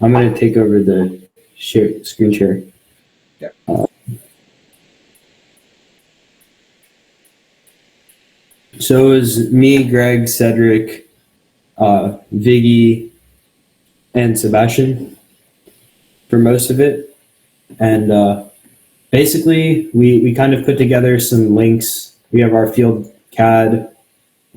I'm going to take over the screen share. Yep. So it was me, Greg, Cedric, Viggy, and Sebastian for most of it. And basically, we kind of put together some links. We have our field CAD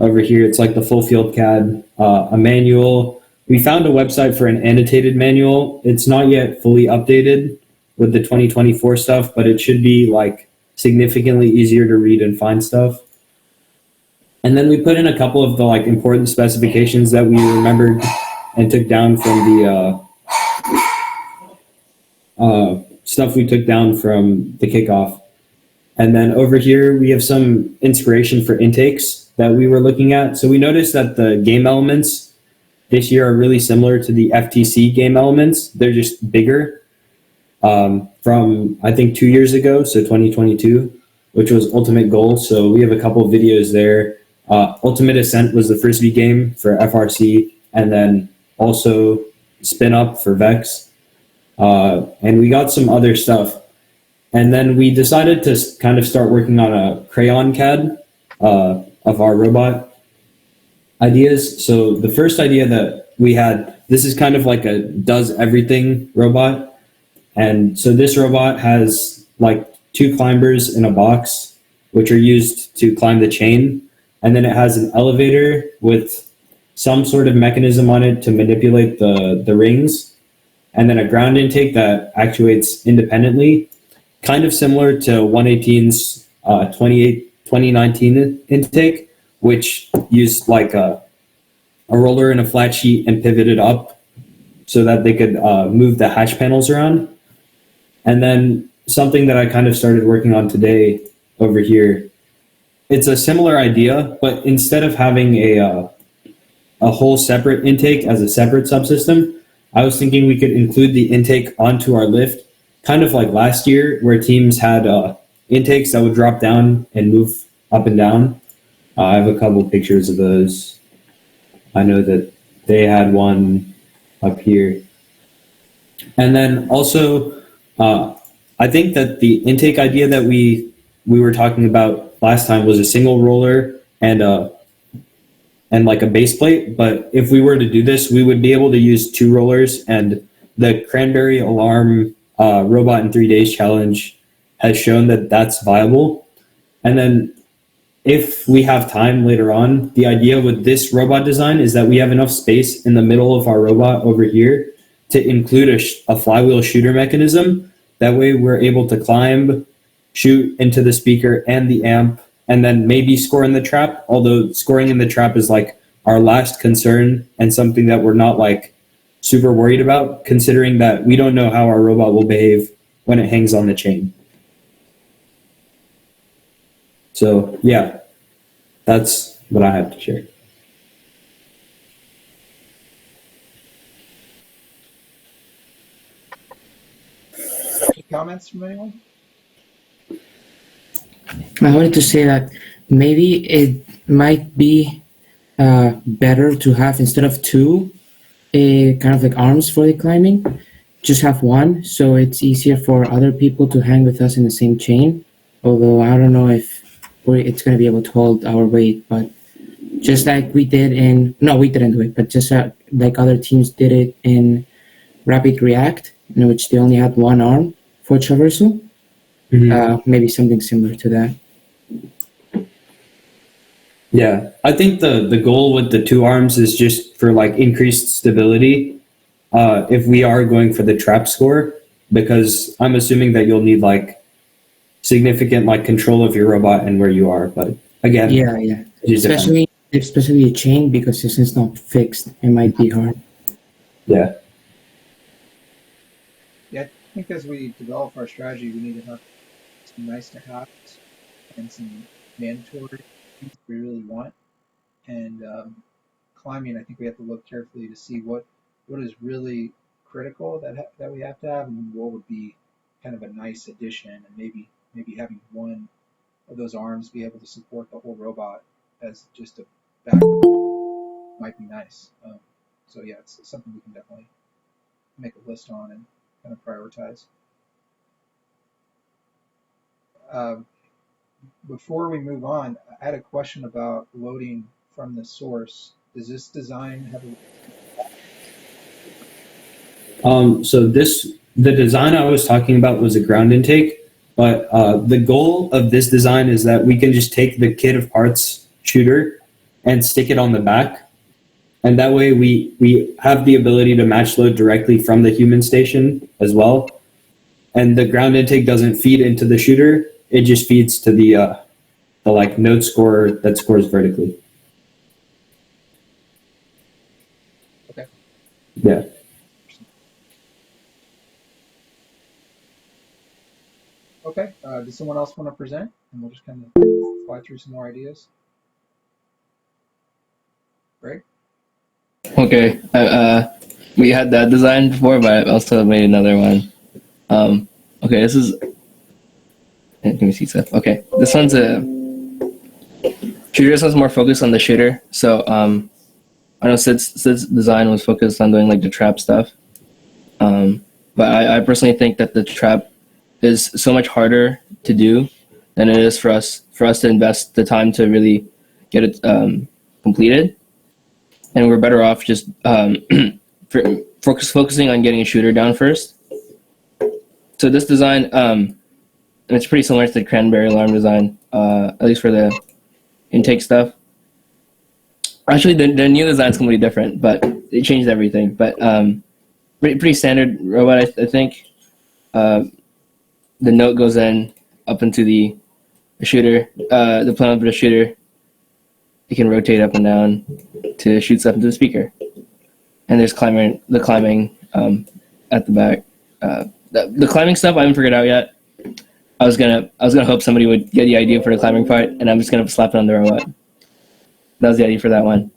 over here. It's like the full field CAD, a manual. We found a website for an annotated manual. It's not yet fully updated with the 2024 stuff, but it should be like significantly easier to read and find stuff. And then we put in a couple of the like important specifications that we remembered and took down from the stuff we took down from the kickoff. And then over here, we have some inspiration for intakes that we were looking at. So we noticed that the game elements this year are really similar to the FTC game elements. They're just bigger from, I think, 2 years ago, so 2022, which was Ultimate Goal. So we have a couple of videos there. Ultimate Ascent was the frisbee game for FRC, and then also Spin Up for Vex. And we got some other stuff. And then we decided to kind of start working on a crayon CAD of our robot ideas. So the first idea that we had, this is kind of like a does everything robot. And so this robot has like 2 climbers in a box, which are used to climb the chain. And then it has an elevator with some sort of mechanism on it to manipulate the rings. And then a ground intake that actuates independently, kind of similar to 118's 2019 intake, which used like a roller and a flat sheet and pivoted up so that they could move the hatch panels around. And then something that I kind of started working on today over here, it's a similar idea, but instead of having a whole separate intake as a separate subsystem, I was thinking we could include the intake onto our lift, kind of like last year where teams had intakes that would drop down and move up and down. I have a couple pictures of those. I know that they had one up here. And then also, I think that the intake idea that we were talking about last time was a single roller and like a base plate. But if we were to do this, we would be able to use 2 rollers, and the Cranberry Alarm Robot in 3 Days challenge has shown that that's viable. And then if we have time later on, the idea with this robot design is that we have enough space in the middle of our robot over here to include a flywheel shooter mechanism. That way we're able to climb, shoot into the speaker and the amp, and then maybe score in the trap, although scoring in the trap is like our last concern and something that we're not like super worried about, considering that we don't know how our robot will behave when it hangs on the chain. So yeah, that's what I have to share. Any comments from anyone? I wanted to say that maybe it might be better to have, instead of 2 kind of like arms for the climbing, just have 1, so it's easier for other people to hang with us in the same chain. Although I don't know if it's going to be able to hold our weight, but just like we did we didn't do it, but just like other teams did it in Rapid React, in which they only had 1 arm for traversal. Mm-hmm. Maybe something similar to that. Yeah, I think the goal with the 2 arms is just for like increased stability if we are going for the trap score, because I'm assuming that you'll need like significant like control of your robot and where you are. But again, yeah, especially a chain, because since it's not fixed, it might be hard. Yeah. Yeah, I think as we develop our strategy, we need to have some nice to have and some mandatory things we really want. And climbing, I think we have to look carefully to see what is really critical that we have to have, and what would be kind of a nice addition, and maybe having 1 of those arms be able to support the whole robot as just a back might be nice. So yeah, it's something we can definitely make a list on and kind of prioritize. Uh, Before we move on, I had a question about loading from the source. Does this design have a So the design I was talking about was a ground intake, but the goal of this design is that we can just take the kit of parts shooter and stick it on the back, and that way we have the ability to match load directly from the human station as well. And the ground intake doesn't feed into the shooter; it just feeds to the like node scorer that scores vertically. okay? Yeah. Okay. Does someone else want to present? And we'll just kind of fly through some more ideas. Greg? Okay. We had that design before, but I also made another one. Okay, this is. Let me see stuff. Okay, this one's a shooter. This one's more focused on the shooter. So I know Sid's design was focused on doing like the trap stuff. But I personally think that the trap is so much harder to do than it is for us to invest the time to really get it completed. And we're better off just focusing on getting a shooter down first. So this design, it's pretty similar to the cranberry alarm design, at least for the intake stuff. Actually, the new design is completely different, but it changed everything. But pretty standard robot, I think. The note goes in up into the shooter, the plane of the shooter. It can rotate up and down to shoot stuff into the speaker. And there's climbing at the back. The climbing stuff I haven't figured out yet. I was gonna hope somebody would get the idea for the climbing part, and I'm just gonna slap it on the robot. That was the idea for that one.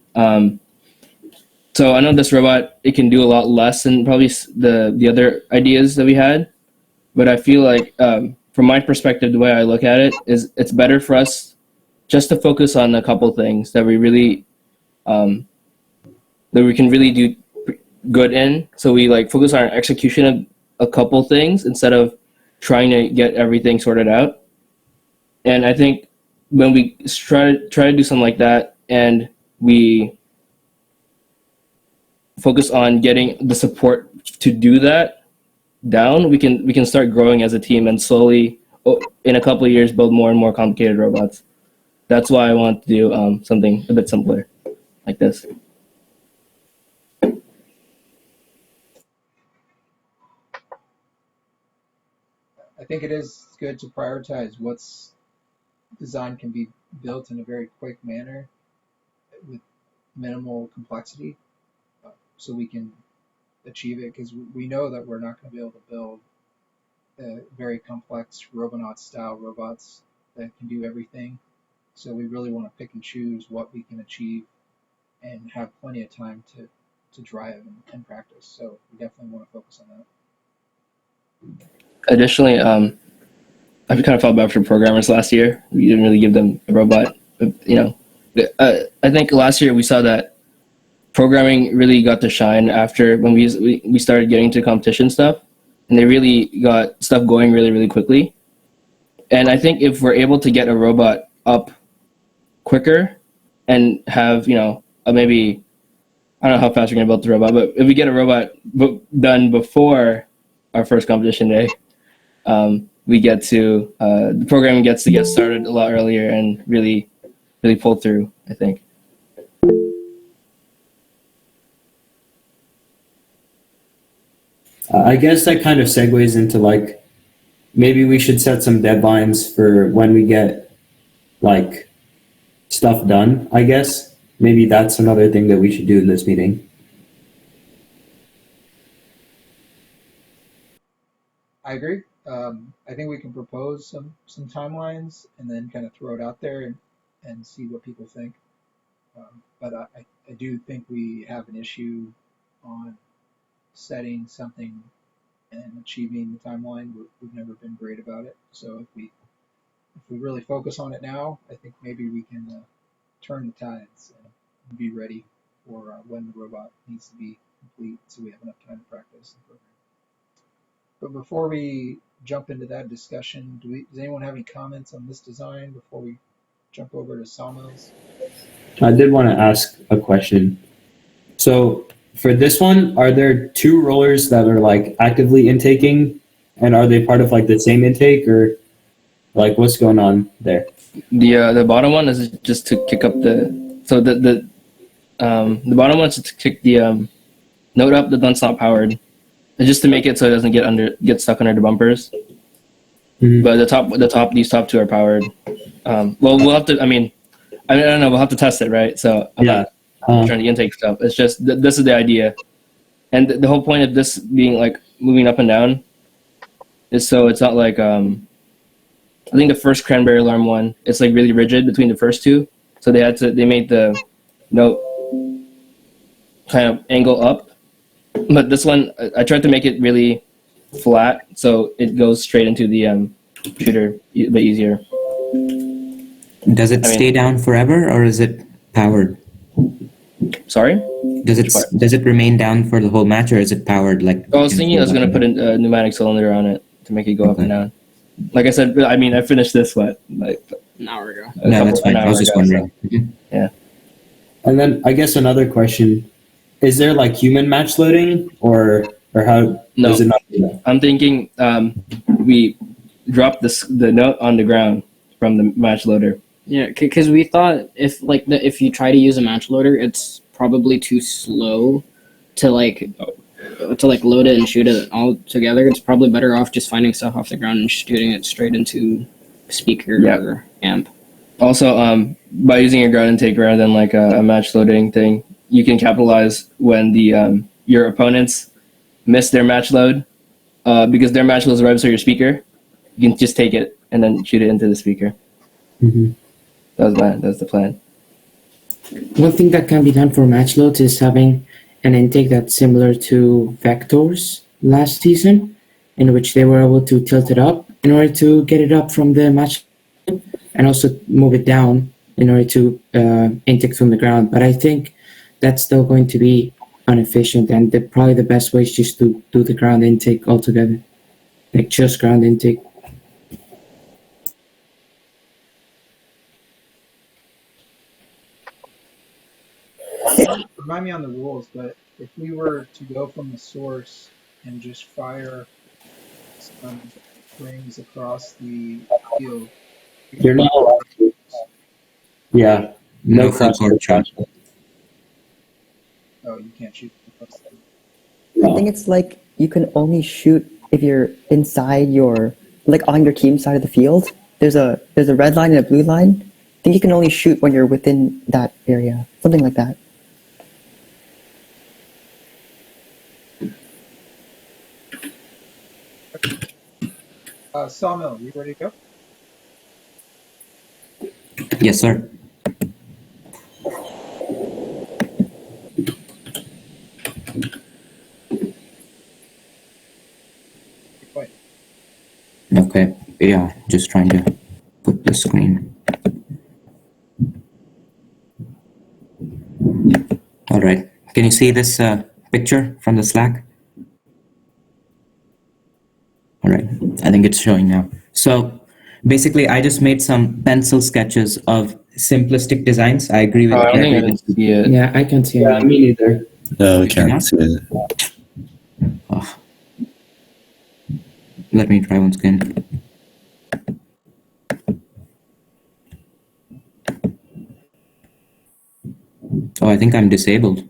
So I know this robot, it can do a lot less than probably the other ideas that we had, but I feel like from my perspective, the way I look at it is it's better for us just to focus on a couple things that we really that we can really do good in. So we like focus on our execution of a couple things instead of trying to get everything sorted out. And I think when we try to do something like that, and we focus on getting the support to do that down, we can start growing as a team and slowly, in a couple of years, build more and more complicated robots. That's why I want to do something a bit simpler, like this. I think it is good to prioritize what's design can be built in a very quick manner with minimal complexity, so we can achieve it, because we know that we're not going to be able to build very complex Robonaut style robots that can do everything. So we really want to pick and choose what we can achieve and have plenty of time to drive and practice. So we definitely want to focus on that. Additionally, I kind of felt bad for programmers last year. We didn't really give them a robot. I think last year we saw that programming really got to shine after when we started getting to competition stuff, and they really got stuff going really, really quickly. And I think if we're able to get a robot up quicker and have, maybe, I don't know how fast we're going to build the robot, but if we get a robot done before our first competition day, we get to, the programming gets to get started a lot earlier and really, really pull through, I think. I guess that kind of segues into like maybe we should set some deadlines for when we get like stuff done, I guess. Maybe that's another thing that we should do in this meeting. I agree. I think we can propose some timelines and then kind of throw it out there and see what people think. But I do think we have an issue on setting something and achieving the timeline. We've never been great about it. So if we really focus on it now, I think maybe we can turn the tides and be ready for when the robot needs to be complete so we have enough time to practice and program. But before we jump into that discussion, does anyone have any comments on this design before we jump over to sawmills? I did want to ask a question. So for this one, are there two rollers that are like actively intaking, and are they part of like the same intake, or like what's going on there? The bottom one is just to kick up the bottom one is to kick the note up. The one's not powered. It's just to make it so it doesn't get stuck under the bumpers. Mhm. But these top two are powered. Well, we'll have to. I don't know. We'll have to test it, right? So I'm Yeah. not trying to intake stuff. It's just this is the idea, and the whole point of this being like moving up and down is so it's not like I think the first cranberry alarm one, it's like really rigid between the first two, so they made the note kind of angle up, but this one I tried to make it really flat so it goes straight into the shooter a bit easier. Does it stay down forever, or is it powered? Sorry? Does it remain down for the whole match, or is it powered? Like I was thinking I was going to put a pneumatic cylinder on it to make it go up and down. Like I said, I finished this like An hour ago. No, that's fine. I was just wondering. Yeah. And then I guess another question: is there like human match loading, or how No. does it not do that? I'm thinking we drop the note on the ground from the match loader. Yeah, because we thought if you try to use a match loader, it's probably too slow to load it and shoot it all together. It's probably better off just finding stuff off the ground and shooting it straight into speaker or amp. Also, by using a ground intake rather than like a match loading thing, you can capitalize when the your opponents miss their match load because their match load is right beside your speaker. You can just take it and then shoot it into the speaker. Mm-hmm. That's the plan. One thing that can be done for match loads is having an intake that's similar to Vector's last season, in which they were able to tilt it up in order to get it up from the match load, and also move it down in order to intake from the ground. But I think that's still going to be inefficient, and probably the best way is just to do the ground intake altogether, like just ground intake. Remind me on the rules, but if we were to go from the source and just fire some rings across the field, You're not allowed to. Yeah. No full court shot. Oh, you can't shoot across the I think it's like you can only shoot if you're inside your, like on your team side of the field. There's a red line and a blue line. I think you can only shoot when you're within that area, something like that. Sawmill, you ready to go? Yes, sir. Wait. Okay. Yeah, just trying to put the screen. All right. Can you see this picture from the Slack? All right. I think it's showing now. So basically, I just made some pencil sketches of simplistic designs. I agree with I don't think I everything. can see it. Yeah, I can see Yeah, it. me neither. No, we can't see it. Oh. Let me try once again. Oh, I think I'm disabled.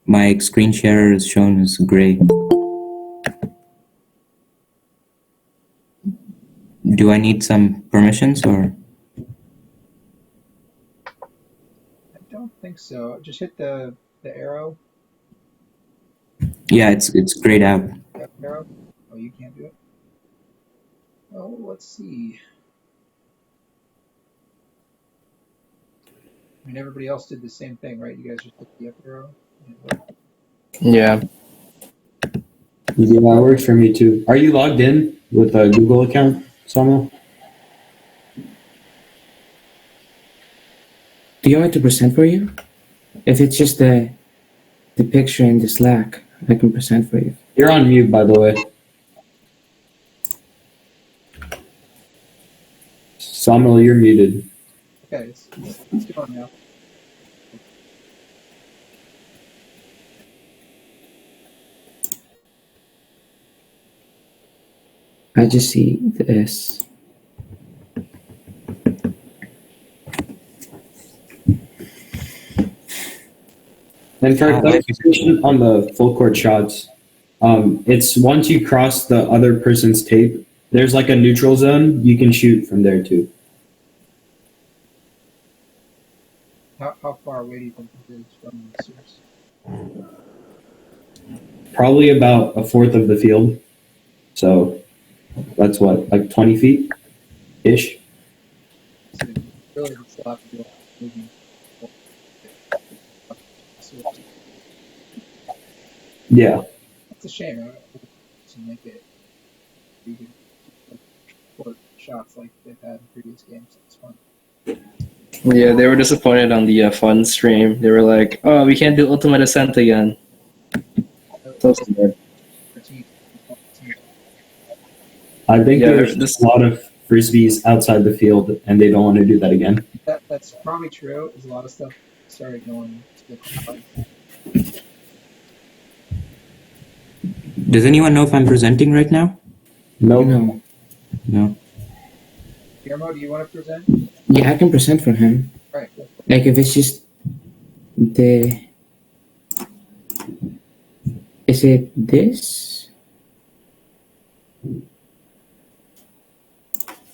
My screen share is shown as gray. Do I need some permissions or? I don't think so. Just hit the arrow. Yeah, it's grayed out. That arrow. Oh, you can't do it. Oh, let's see. I mean, everybody else did the same thing, right? You guys just hit the up arrow. And it worked. Yeah. Yeah, it works for me too. Are you logged in with a Google account, Samuel? Do you want me to present for you? If it's just the picture in the Slack. I can present for you. You're on mute, by the way. Samuel, you're muted. Okay, it's going now. I just see this. And for clarification on the full court shots, it's once you cross the other person's tape, there's like a neutral zone. You can shoot from there too. How far away do you think it is from the source? Probably about a fourth of the field. So that's what, like 20 feet ish. So really, it's a lot to do moving. Yeah. It's a shame. I would to make it you could court shots like they've had in previous games. It's fun. Yeah, they were disappointed on the fun stream. They were like, "Oh, we can't do Ultimate Ascent again." So sad. I think Yeah, there's this- a lot of frisbees outside the field, and they don't want to do that again. That's probably true. There's a lot of stuff started going to the cloud. Does anyone know if I'm presenting right now? No. No. No. Guillermo, do you want to present? Yeah, I can present for him. All right, go for it. Like if it's just the. Is it this?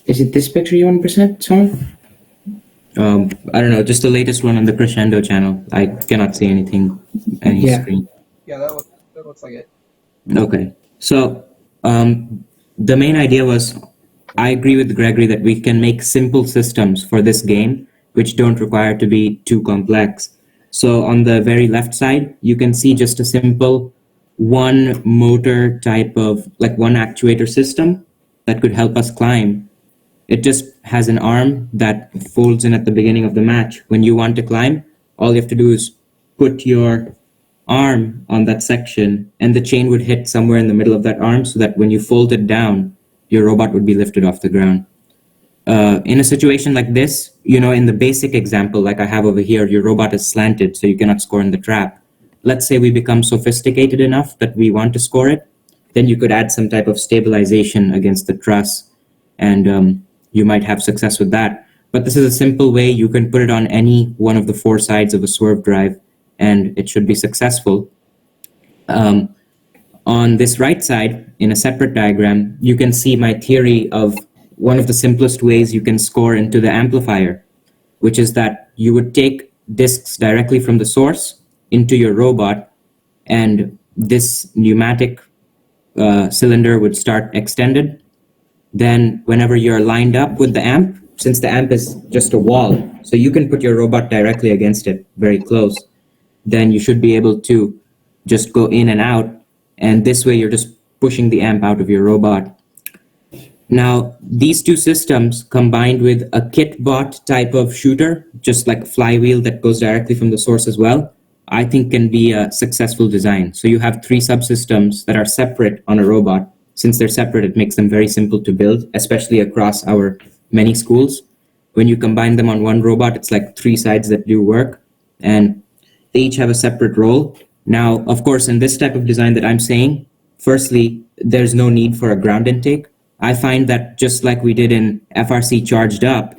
Is it this picture you want to present, Tom? I don't know, just the latest one on the Crescendo channel. I cannot see anything, any Yeah. screen. Yeah, that looks like it. Okay. So the main idea was, I agree with Gregory that we can make simple systems for this game, which don't require to be too complex. So on the very left side, you can see just a simple one motor type of, like one actuator system that could help us climb. It just has an arm that folds in at the beginning of the match. When you want to climb, all you have to do is put your arm on that section, and the chain would hit somewhere in the middle of that arm so that when you fold it down, your robot would be lifted off the ground. In a situation like this, in the basic example, like I have over here, your robot is slanted, so you cannot score in the trap. Let's say we become sophisticated enough that we want to score it, then you could add some type of stabilization against the truss, and you might have success with that. But this is a simple way. You can put it on any one of the four sides of a swerve drive, and it should be successful. On this right side, in a separate diagram, you can see my theory of one of the simplest ways you can score into the amplifier, which is that you would take discs directly from the source into your robot, and this pneumatic cylinder would start extended. Then whenever you're lined up with the amp, since the amp is just a wall, so you can put your robot directly against it, very close, then you should be able to just go in and out, and this way you're just pushing the amp out of your robot. Now, these two systems combined with a kitbot type of shooter, just like a flywheel that goes directly from the source as well, I think can be a successful design. So you have three subsystems that are separate on a robot. Since they're separate, it makes them very simple to build, especially across our many schools. When you combine them on one robot, it's like three sides that do work, and they each have a separate role. Now, of course, in this type of design that I'm saying, firstly, there's no need for a ground intake. I find that just like we did in FRC Charged Up,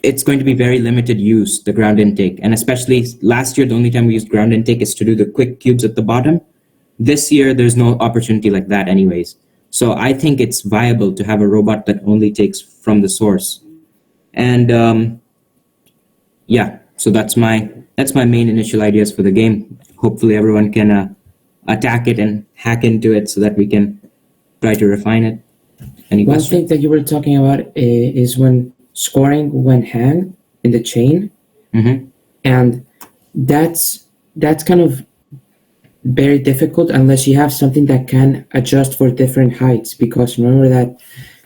it's going to be very limited use, the ground intake. And especially last year, the only time we used ground intake is to do the quick cubes at the bottom. This year, there's no opportunity like that anyways. So I think it's viable to have a robot that only takes from the source. And yeah, so that's my main initial ideas for the game. Hopefully everyone can attack it and hack into it so that we can try to refine it. Any One questions? thing that you were talking about is when scoring when hang in the chain, Mm-hmm. and that's kind of very difficult unless you have something that can adjust for different heights, because remember that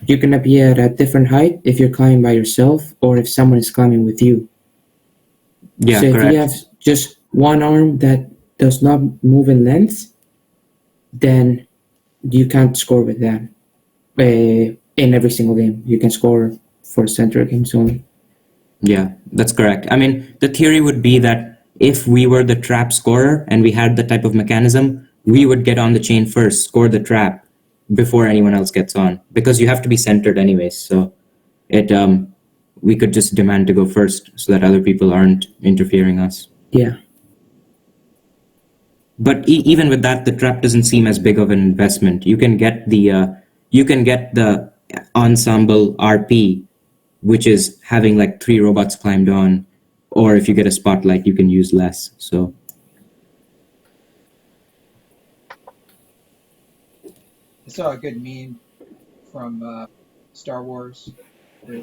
you're gonna be at a different height if you're climbing by yourself or if someone is climbing with you. Yeah, So if correct. you have just one arm that does not move in length, then you can't score with them. In every single game, you can score for center games only. Yeah, that's correct. I mean, the theory would be that if we were the trap scorer and we had the type of mechanism, we would get on the chain first, score the trap before anyone else gets on, because you have to be centered anyways. So it we could just demand to go first so that other people aren't interfering us. Yeah. But even with that, the trap doesn't seem as big of an investment. You can get the ensemble RP, which is having like 3 robots climbed on, or if you get a spotlight, you can use less. So I saw a good meme from Star Wars. Where I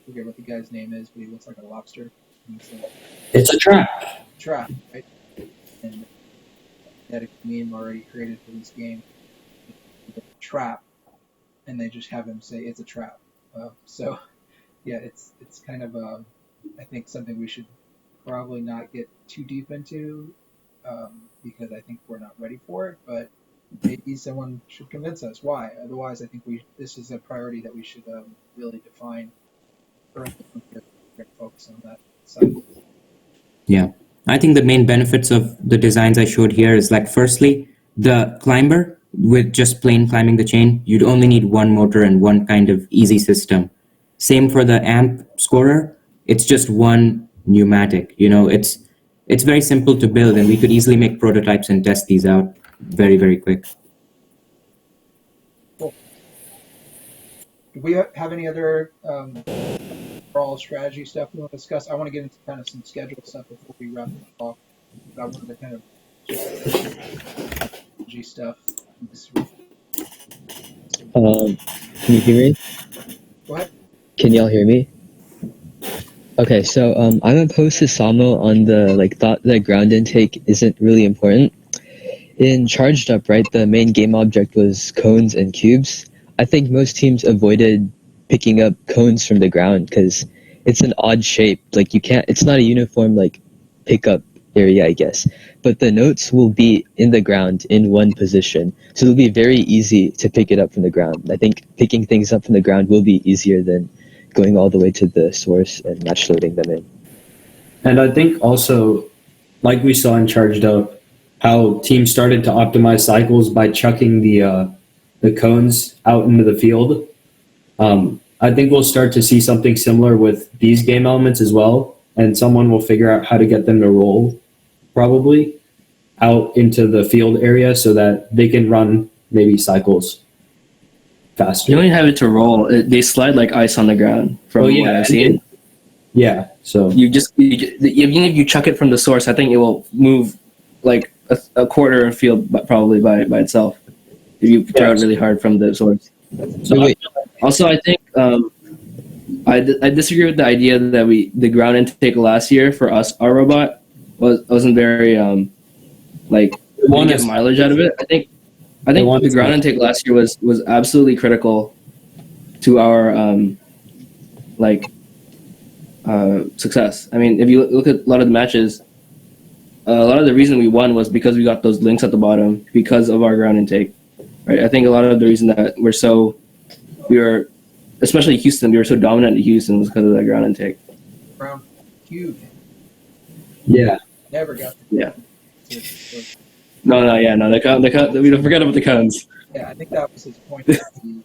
forget what the guy's name is, but he looks like a lobster. And it's like It's a trap. trap, right? And they had a meme already created for this game. Trap, and they just have him say it's a trap. So yeah, it's kind of I think something we should probably not get too deep into because I think we're not ready for it. But maybe someone should convince us why. Otherwise, I think this is a priority that we should really define. Currently, we're going to focus on that side. yeah, I think the main benefits of the designs I showed here is like, firstly, the climber with just plain climbing the chain, you'd only need one motor and one kind of easy system. Same for the amp scorer. It's just one pneumatic. It's very simple to build, and we could easily make prototypes and test these out very, very quick. Cool. Do we have any other overall strategy stuff we want to discuss? I want to get into kind of some schedule stuff before we wrap it off. I wanted to kind of strategy stuff. Can you hear me? Go ahead. Can y'all hear me? Okay, so I'm opposed to Samo on the thought that ground intake isn't really important. In Charged Up, right, the main game object was cones and cubes. I think most teams avoided picking up cones from the ground because it's an odd shape. It's not a uniform pickup area, I guess. But the notes will be in the ground in one position, so it'll be very easy to pick it up from the ground. I think picking things up from the ground will be easier than going all the way to the source and match loading them in. And I think also, like we saw in Charged Up, how teams started to optimize cycles by chucking the cones out into the field. I think we'll start to see something similar with these game elements as well, and someone will figure out how to get them to roll, probably, out into the field area so that they can run maybe cycles faster. You don't even have it to roll. They slide like ice on the ground from what I've seen. Yeah, so Even if you chuck it from the source, I think it will move like a quarter of field probably by itself if you throw it really hard from the source. So Wait. Also, I think I disagree with the idea that the ground intake last year for our robot wasn't very we didn't get mileage out of it. I think the ground intake last year was absolutely critical to our success. I mean, if you look at a lot of the matches, a lot of the reason we won was because we got those links at the bottom because of our ground intake. Right? I think a lot of the reason that we were, especially Houston, we were so dominant in Houston was because of that ground intake. Ground cube. yeah. Never got Yeah. to No. We don't forget about the cones. Yeah, I think that was his point. That the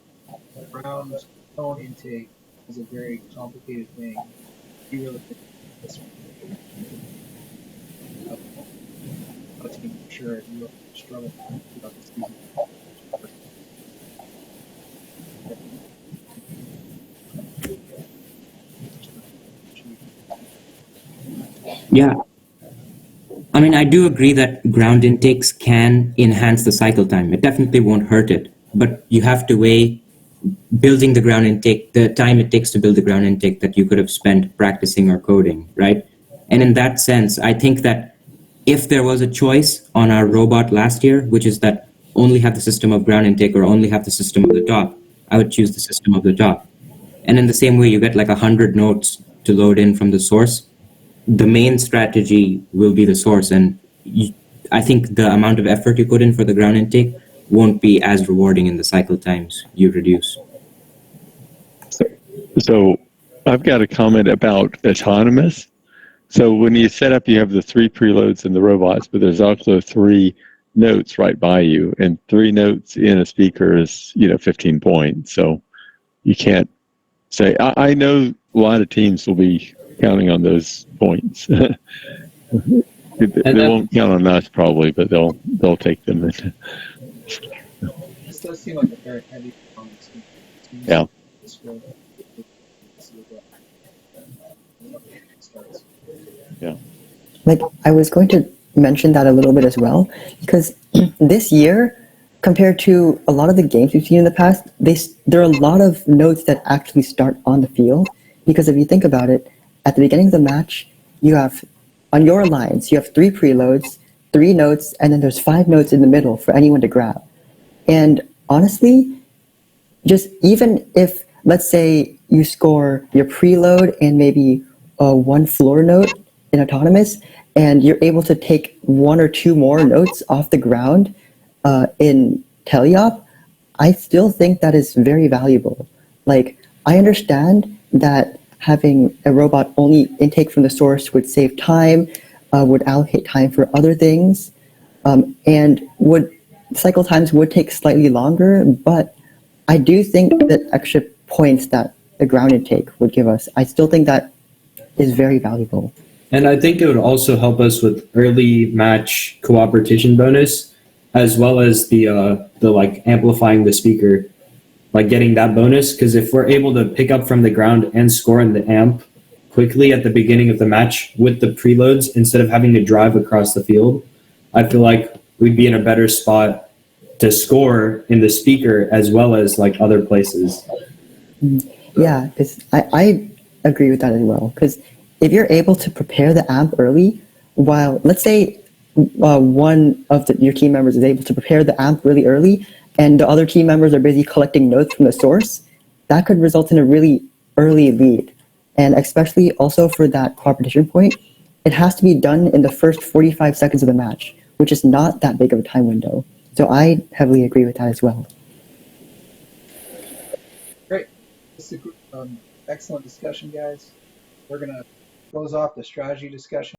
ground cone intake is a very complicated thing. You really think this one. Let's make sure you don't struggle throughout the season. Yeah. I mean, I do agree that ground intakes can enhance the cycle time. It definitely won't hurt it, but you have to weigh building the ground intake, the time it takes to build the ground intake that you could have spent practicing or coding, right? And in that sense, I think that if there was a choice on our robot last year, which is that only have the system of ground intake or only have the system of the top, I would choose the system of the top. And in the same way, you get like 100 notes to load in from the source. The main strategy will be the source, and I think the amount of effort you put in for the ground intake won't be as rewarding in the cycle times you reduce. So I've got a comment about autonomous. So when you set up, you have the 3 preloads and the robots, but there's also 3 notes right by you, and 3 notes in a speaker is 15 points. So you can't say. I know a lot of teams will be counting on those points. They won't count on us probably, but they'll take them. This does seem like a very heavy performance. Yeah. Yeah. Like, I was going to mention that a little bit as well, because this year, compared to a lot of the games we've seen in the past, there are a lot of notes that actually start on the field. Because if you think about it, at the beginning of the match, you have, on your lines, you have 3 preloads, 3 notes, and then there's 5 notes in the middle for anyone to grab. And honestly, just even if, let's say, you score your preload and maybe 1 floor note in autonomous, and you're able to take 1 or 2 more notes off the ground in teleop, I still think that is very valuable. Like, I understand that having a robot only intake from the source would save time, would allocate time for other things, and cycle times would take slightly longer, but I do think that extra points that the ground intake would give us, I still think that is very valuable. And I think it would also help us with early match cooperation bonus, as well as the like amplifying the speaker, like getting that bonus. Because if we're able to pick up from the ground and score in the amp quickly at the beginning of the match with the preloads instead of having to drive across the field, I feel like we'd be in a better spot to score in the speaker as well as like other places. Yeah, I agree with that as well, because if you're able to prepare the amp early, while let's say one of your team members is able to prepare the amp really early and the other team members are busy collecting notes from the source, that could result in a really early lead. And especially also for that cooperation point, it has to be done in the first 45 seconds of the match, which is not that big of a time window. So I heavily agree with that as well. Great. This is excellent discussion, guys. We're going to close off the strategy discussion.